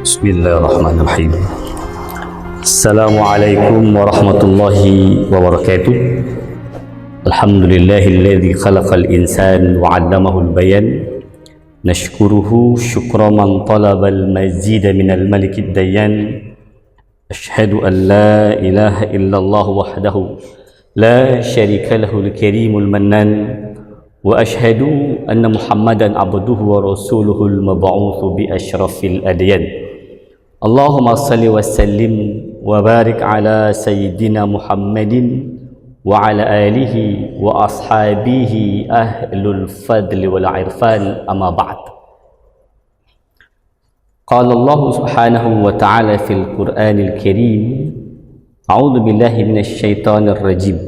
Bismillahirrahmanirrahim. Assalamualaikum warahmatullahi wabarakatuh. Alhamdulillahilladzi khalaqal insan wa 'allamahu al-bayan. Nashkuruhu syukra man talabal mazida minal malikid dayyan. Ashhadu an la ilaha illallah wahdahu la syarika lahul karimul mannan. Wa ashhadu anna Muhammadan abduhu wa rasuluhul mab'utsu bi asyrafil adyan. Allahumma salli wa sallim wa barik ala sayyidina Muhammadin wa ala alihi wa ashabihi ahlul fadli wal irfan, amma ba'd. Qala Allah subhanahu wa ta'ala fil Qur'anil Karim, a'udzu billahi minasy syaithanir rajim.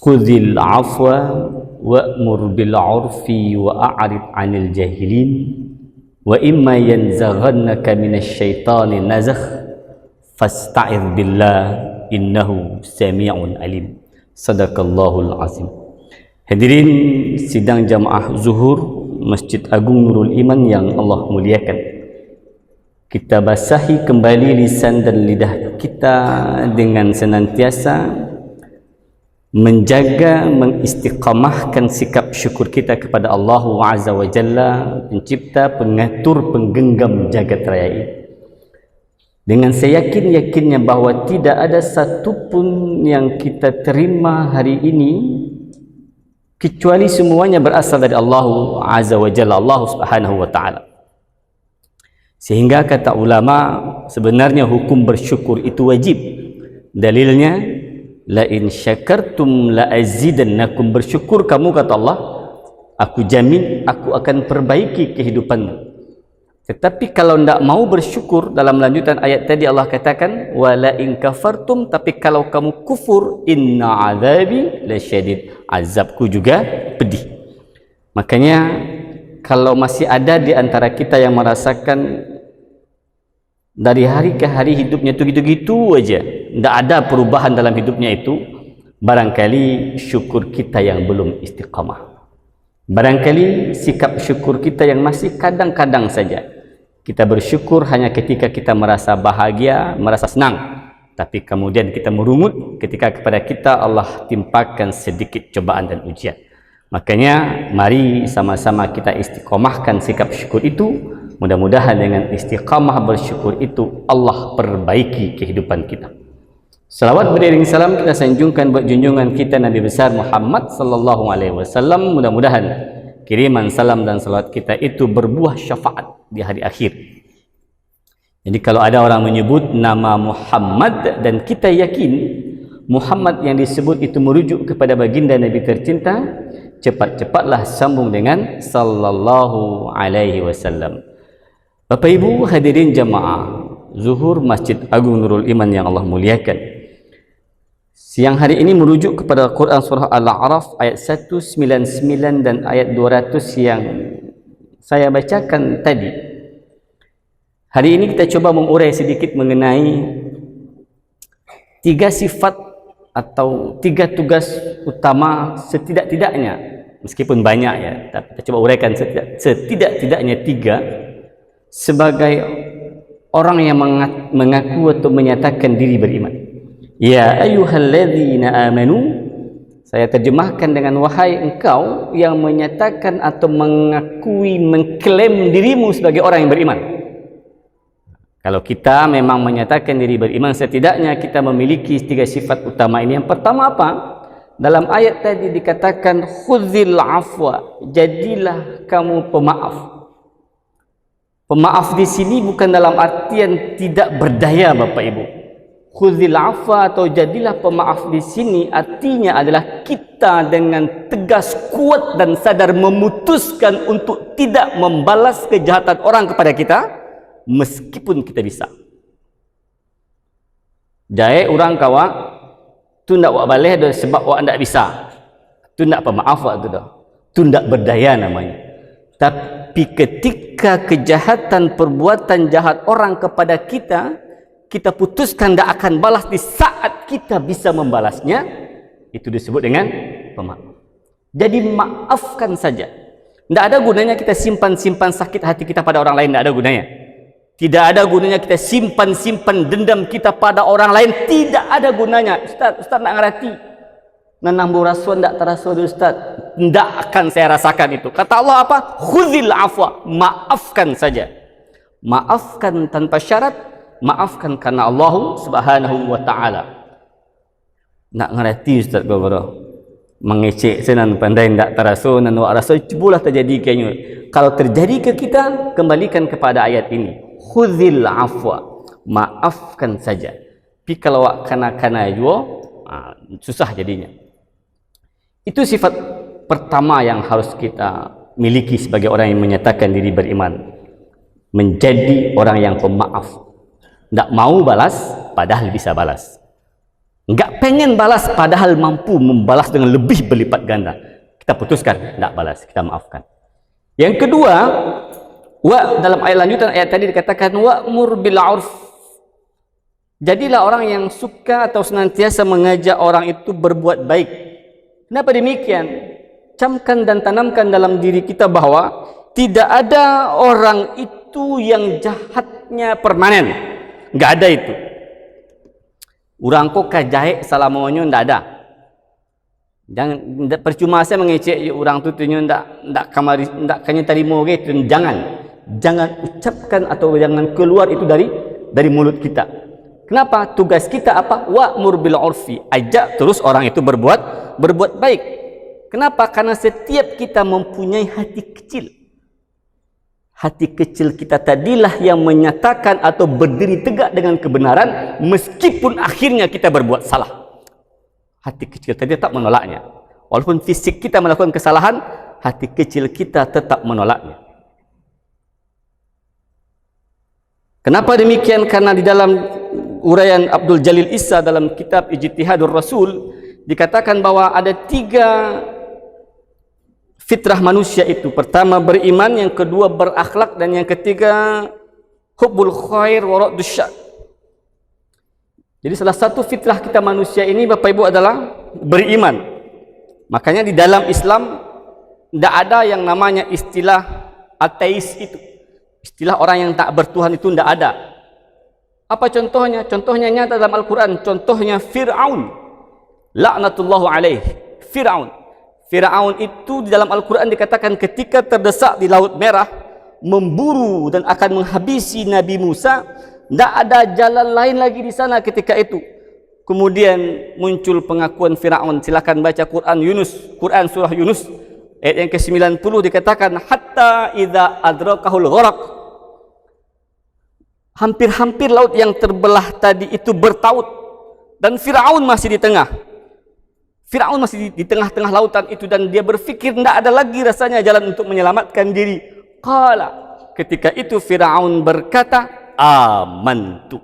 Khudhil 'afwa wa'mur bil 'urfi wa a'rid 'anil jahilin. Wa imma yanzaghannaka minasy syaitani nazagh fasta'idz billah innahu sami'un alim. Sadaqallahul azim. Hadirin sidang jamaah zuhur Masjid Agung Nurul Iman yang Allah muliakan, kita basahi kembali lisan dan lidah kita dengan senantiasa menjaga, mengistiqamahkan sikap syukur kita kepada Allah Azza wa Jalla, pencipta, pengatur, penggenggam jagat raya ini, dengan seyakin-yakinnya bahawa tidak ada satupun yang kita terima hari ini kecuali semuanya berasal dari Allah Azza wa Jalla, Allah Subhanahu wa Ta'ala. Sehingga kata ulama, sebenarnya hukum bersyukur itu wajib. Dalilnya, la in syakartum la azidannakum. Bersyukur kamu, kata Allah, aku jamin aku akan perbaiki kehidupanmu. Tetapi kalau tidak mau bersyukur, dalam lanjutan ayat tadi Allah katakan wa la in kafartum, tapi kalau kamu kufur, inna azabi lasyadid, azabku juga pedih. Makanya kalau masih ada di antara kita yang merasakan dari hari ke hari hidupnya itu gitu-gitu aja, tidak ada perubahan dalam hidupnya itu, barangkali syukur kita yang belum istiqamah. Barangkali sikap syukur kita yang masih kadang-kadang saja. Kita bersyukur hanya ketika kita merasa bahagia, merasa senang, tapi kemudian kita merungut ketika kepada kita Allah timpakan sedikit cobaan dan ujian. Makanya mari sama-sama kita istiqamahkan sikap syukur itu. Mudah-mudahan dengan istiqamah bersyukur itu Allah perbaiki kehidupan kita. Salawat beriring salam kita sanjungkan buat junjungan kita Nabi besar Muhammad sallallahu alaihi wasallam. Mudah-mudahan kiriman salam dan salawat kita itu berbuah syafaat di hari akhir. Jadi kalau ada orang menyebut nama Muhammad dan kita yakin Muhammad yang disebut itu merujuk kepada baginda Nabi tercinta, cepat-cepatlah sambung dengan sallallahu alaihi wasallam. Bapak Ibu hadirin jamaah zuhur Masjid Agung Nurul Iman yang Allah muliakan, siang hari ini merujuk kepada Quran surah Al-A'raf ayat 199 dan ayat 200 yang saya bacakan tadi. Hari ini kita coba mengurai sedikit mengenai 3 sifat atau 3 tugas utama setidak-tidaknya, meskipun banyak ya, tapi kita coba uraikan setidak-tidaknya 3 sebagai orang yang mengaku atau menyatakan diri beriman. Ya ayyuhalladzina amanu, saya terjemahkan dengan wahai engkau yang menyatakan atau mengakui, mengklaim dirimu sebagai orang yang beriman. Kalau kita memang menyatakan diri beriman, setidaknya kita memiliki 3 sifat utama ini. Yang pertama apa? Dalam ayat tadi dikatakan khudzil afwa, jadilah kamu pemaaf. Pemaaf di sini bukan dalam artian tidak berdaya, Bapak Ibu. Khudzil afwa atau jadilah pemaaf di sini artinya adalah kita dengan tegas, kuat dan sadar memutuskan untuk tidak membalas kejahatan orang kepada kita meskipun kita bisa. Jai orang kawa tu ndak buat baleh dah sebab awak ndak bisa. Tu ndak pemaaf awak tu dah. Tu ndak berdaya namanya. Tapi ketika kejahatan, perbuatan jahat orang kepada kita, kita putuskan tidak akan balas di saat kita bisa membalasnya, itu disebut dengan pemaaf. Jadi maafkan saja. Tidak ada gunanya kita simpan-simpan sakit hati kita pada orang lain, tidak ada gunanya. Tidak ada gunanya kita simpan-simpan dendam kita pada orang lain. Tidak ada gunanya. Ustaz nak ngerti. Nanang burasuan tak terasa Ustaz. Tidak akan saya rasakan itu. Kata Allah apa? Khudhil afwa. Maafkan saja. Maafkan tanpa syarat. Maafkan karena Allah subhanahu wa ta'ala. Nak ngerti Ustaz Gobro. Mengecek senan pandai tak terasa. Nanang rasa cubalah terjadi kayaknya. Kalau terjadi ke kita, kembalikan kepada ayat ini. Khudhil afwa, maafkan saja. Tapi kalau kana-kana juga susah jadinya. Itu sifat pertama yang harus kita miliki sebagai orang yang menyatakan diri beriman. Menjadi orang yang pemaaf. Tak mau balas padahal bisa balas. Enggak pengen balas padahal mampu membalas dengan lebih berlipat ganda. Kita putuskan tak balas, kita maafkan. Yang kedua, dalam ayat lanjutan ayat tadi dikatakan wa'mur bil 'urf. Jadilah orang yang suka atau senantiasa mengajak orang itu berbuat baik. Kenapa demikian? Camkan dan tanamkan dalam diri kita bahwa tidak ada orang itu yang jahatnya permanen. Enggak ada itu. Orang kok kajahit salamonyo ndak ada. Jangan percuma saya mengecek orang tu tunyo ndak kamari ndak kanya terima gitu. Jangan ucapkan atau jangan keluar itu dari mulut kita. Kenapa? Tugas kita apa? Wa'mur bil 'urfi. Ajak terus orang itu berbuat baik. Kenapa? Karena setiap kita mempunyai hati kecil. Hati kecil kita tadilah yang menyatakan atau berdiri tegak dengan kebenaran meskipun akhirnya kita berbuat salah. Hati kecil tadi tetap menolaknya. Walaupun fisik kita melakukan kesalahan, hati kecil kita tetap menolaknya. Kenapa demikian? Karena di dalam uraian Abdul Jalil Issa dalam kitab Ijtihadur Rasul dikatakan bahwa ada 3 fitrah manusia itu. Pertama beriman, yang kedua berakhlak, dan yang ketiga hubbul khair wa raddus syar. Jadi salah satu fitrah kita manusia ini Bapak Ibu adalah beriman. Makanya di dalam Islam tidak ada yang namanya istilah ateis itu. Istilah orang yang tak bertuhan itu tidak ada. Apa contohnya? Contohnya nyata dalam Al-Quran. Contohnya Fir'aun. La'natullahu alaih. Fir'aun. Fir'aun itu di dalam Al-Quran dikatakan ketika terdesak di Laut Merah, memburu dan akan menghabisi Nabi Musa, tidak ada jalan lain lagi di sana ketika itu. Kemudian muncul pengakuan Fir'aun. Silakan baca Quran surah Yunus ayat yang ke-90 dikatakan hatta idza adrakahul gharaq. Hampir-hampir laut yang terbelah tadi itu bertaut dan Fir'aun masih di tengah. Fir'aun masih di tengah-tengah lautan itu dan dia berfikir tidak ada lagi rasanya jalan untuk menyelamatkan diri. Qala, ketika itu Fir'aun berkata, amantu.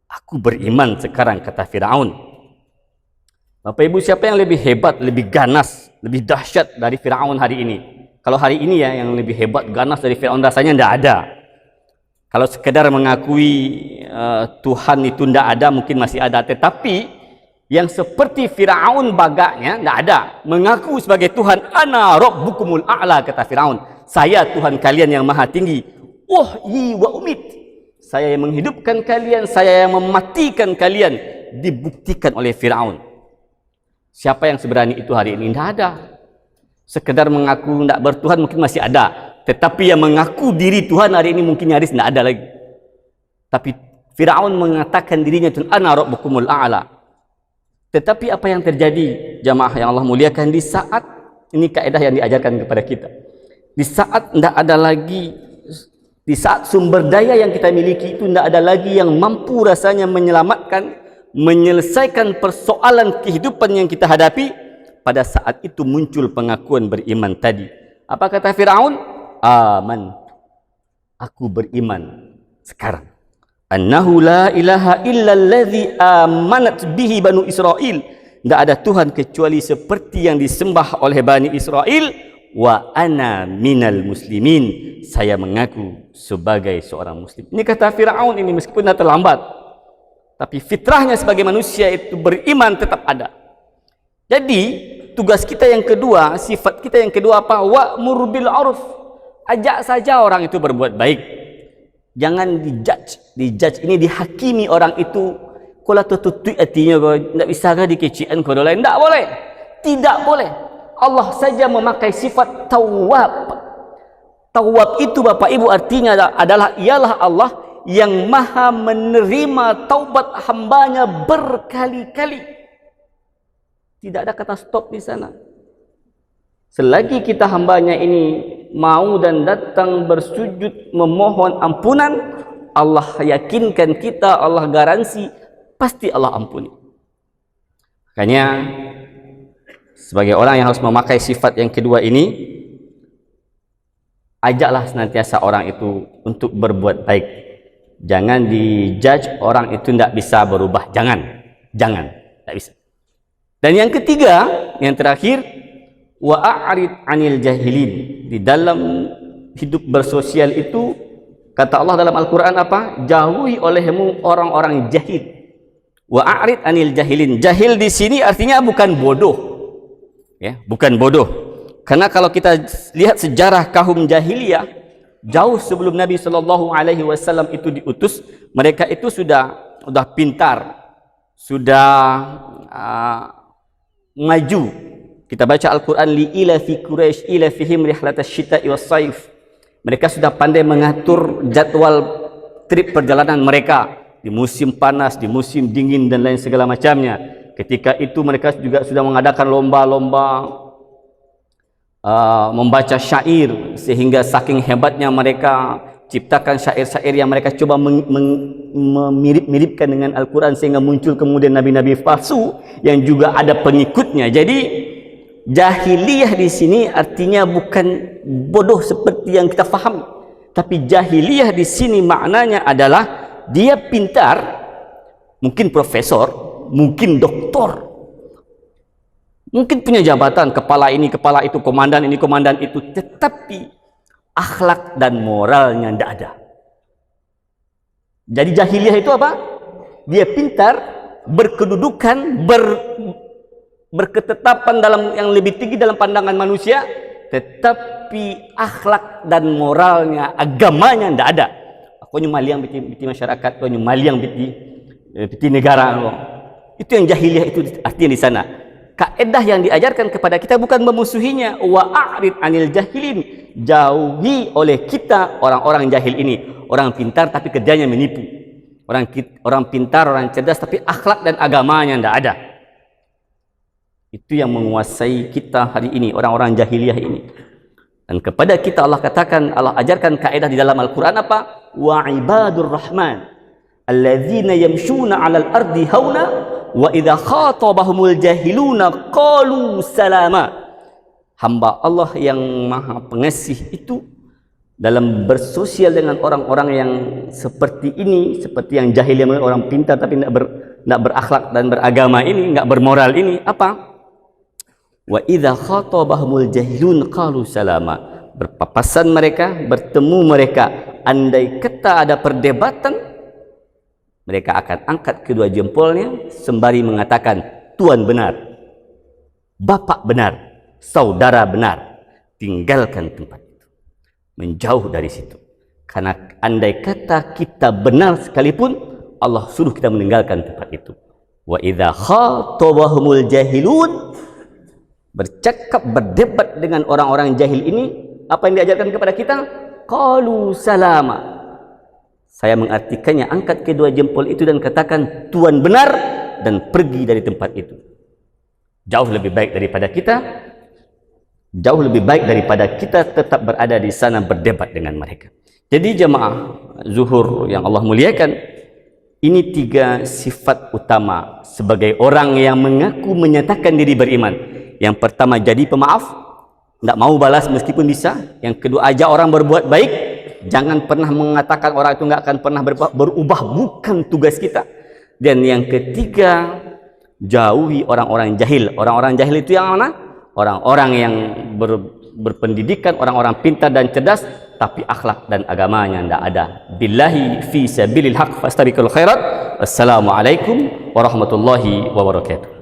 Aku beriman sekarang, kata Fir'aun. Bapak Ibu, siapa yang lebih hebat, lebih ganas, lebih dahsyat dari Fir'aun hari ini? Kalau hari ini ya, yang lebih hebat, ganas dari Fir'aun rasanya tidak ada. Kalau sekedar mengakui Tuhan itu tidak ada, mungkin masih ada. Tetapi yang seperti Fir'aun bagaknya tidak ada. Mengaku sebagai Tuhan, ana rabbukumul a'la, kata Fir'aun. Saya Tuhan kalian yang maha tinggi. Wahyi wa umit. Saya yang menghidupkan kalian, saya yang mematikan kalian. Dibuktikan oleh Fir'aun. Siapa yang seberani itu hari ini? Tidak ada. Sekedar mengaku tidak bertuhan mungkin masih ada. Tetapi yang mengaku diri Tuhan hari ini mungkin nyaris tidak ada lagi. Tapi Fir'aun mengatakan dirinya Tuhan, ana rabbukumul a'la. Tetapi apa yang terjadi, jamaah yang Allah muliakan, di saat ini kaidah yang diajarkan kepada kita. Di saat tidak ada lagi, di saat sumber daya yang kita miliki itu tidak ada lagi yang mampu rasanya menyelamatkan, menyelesaikan persoalan kehidupan yang kita hadapi, pada saat itu muncul pengakuan beriman tadi. Apa kata Fir'aun? Aman. Aku beriman sekarang. Annahu la ilaha illa alladhi amanat bihi Banu Israel. Tidak ada Tuhan kecuali seperti yang disembah oleh Bani Israel. Wa ana minal muslimin. Saya mengaku sebagai seorang muslim. Ini kata Fir'aun ini meskipun dah terlambat. Tapi fitrahnya sebagai manusia itu beriman tetap ada. Jadi tugas kita yang kedua, sifat kita yang kedua apa? Wa'mur bil 'urf. Ajak saja orang itu berbuat baik. Jangan dijudge ini dihakimi orang itu. Kalau tertutup hatinya kau tak bisa kan dikecian kau lain. Tak boleh. Tidak boleh. Allah saja memakai sifat tawwab. Tawwab itu Bapak Ibu artinya adalah ialah Allah yang maha menerima taubat hambanya berkali-kali. Tidak ada kata stop di sana. Selagi kita hambanya ini mau dan datang bersujud memohon ampunan, Allah yakinkan kita, Allah garansi pasti Allah ampuni. Makanya sebagai orang yang harus memakai sifat yang kedua ini, ajaklah senantiasa orang itu untuk berbuat baik. Jangan dijudge orang itu tidak bisa berubah. Jangan, tak bisa. Dan yang ketiga, yang terakhir, wa'arid anil jahilin. Di dalam hidup bersosial itu, kata Allah dalam Al-Quran apa? Jauhi olehmu orang-orang jahil. Wa'arid anil jahilin. Jahil di sini artinya bukan bodoh, ya, bukan bodoh. Karena kalau kita lihat sejarah kaum jahiliyah, jauh sebelum Nabi SAW itu diutus, mereka itu sudah pintar, sudah maju. Kita baca Al-Quran, li'ilafi Quraisy ilafihim rihlatasy syita'i was-saif. Mereka sudah pandai mengatur jadwal trip perjalanan mereka di musim panas, di musim dingin dan lain segala macamnya. Ketika itu mereka juga sudah mengadakan lomba-lomba membaca syair, sehingga saking hebatnya mereka ciptakan syair-syair yang mereka coba memirip-miripkan dengan Al-Quran, sehingga muncul kemudian nabi-nabi palsu yang juga ada pengikutnya. Jadi jahiliyah di sini artinya bukan bodoh seperti yang kita faham, tapi jahiliyah di sini maknanya adalah dia pintar, mungkin profesor, mungkin doktor, mungkin punya jabatan, kepala ini, kepala itu, komandan ini, komandan itu, tetapi akhlak dan moralnya tidak ada. Jadi jahiliyah itu apa? Dia pintar, berkedudukan, berketetapan dalam yang lebih tinggi dalam pandangan manusia, tetapi akhlak dan moralnya, agamanya tidak ada. Kau nyumaliang biti masyarakat, kau nyumaliang biti negara. Itu yang jahiliyah itu artinya di sana. Kaedah yang diajarkan kepada kita bukan memusuhinya. Wa'arid anil jahilin. Jauhi oleh kita orang-orang jahil ini. Orang pintar tapi kerjanya menipu. Orang pintar, orang cerdas tapi akhlak dan agamanya tidak ada. Itu yang menguasai kita hari ini, orang-orang jahiliyah ini. Dan kepada kita Allah katakan, Allah ajarkan kaedah di dalam Al-Quran apa? Wa ibadur rahman alladzina yamshuna 'alal ardi hauna wa idza khatabahumul jahiluna qalu salama. Hamba Allah yang maha pengasih itu dalam bersosial dengan orang-orang yang seperti ini, seperti yang jahil, yang orang pintar tapi tidak berakhlak dan beragama ini, tidak bermoral ini, apa? Wa idza khatabahumul jahilun qalu salama. Berpapasan mereka, bertemu mereka, andai kata ada perdebatan, mereka akan angkat kedua jempolnya sembari mengatakan, Tuhan benar, Bapak benar, saudara benar. Tinggalkan tempat itu, menjauh dari situ. Karena andai kata kita benar sekalipun, Allah suruh kita meninggalkan tempat itu. Wa idza khatabahumul jahilun, bercakap, berdebat dengan orang-orang jahil ini, apa yang diajarkan kepada kita? Qalu salama. Saya mengartikannya, angkat kedua jempol itu dan katakan Tuhan benar, dan pergi dari tempat itu. Jauh lebih baik daripada kita, jauh lebih baik daripada kita tetap berada di sana berdebat dengan mereka. Jadi jemaah zuhur yang Allah muliakan, ini 3 sifat utama sebagai orang yang mengaku menyatakan diri beriman. Yang pertama, jadi pemaaf, tidak mau balas meskipun bisa. Yang kedua, ajak orang berbuat baik. Jangan pernah mengatakan orang itu tidak akan pernah berubah, bukan tugas kita. Dan yang ketiga, jauhi orang-orang jahil. Orang-orang jahil itu yang mana? Orang-orang yang berpendidikan, orang-orang pintar dan cerdas, tapi akhlak dan agamanya tidak ada. Billahi fi sabilil haq fastabiqul khairat. Wassalamualaikum warahmatullahi wabarakatuh.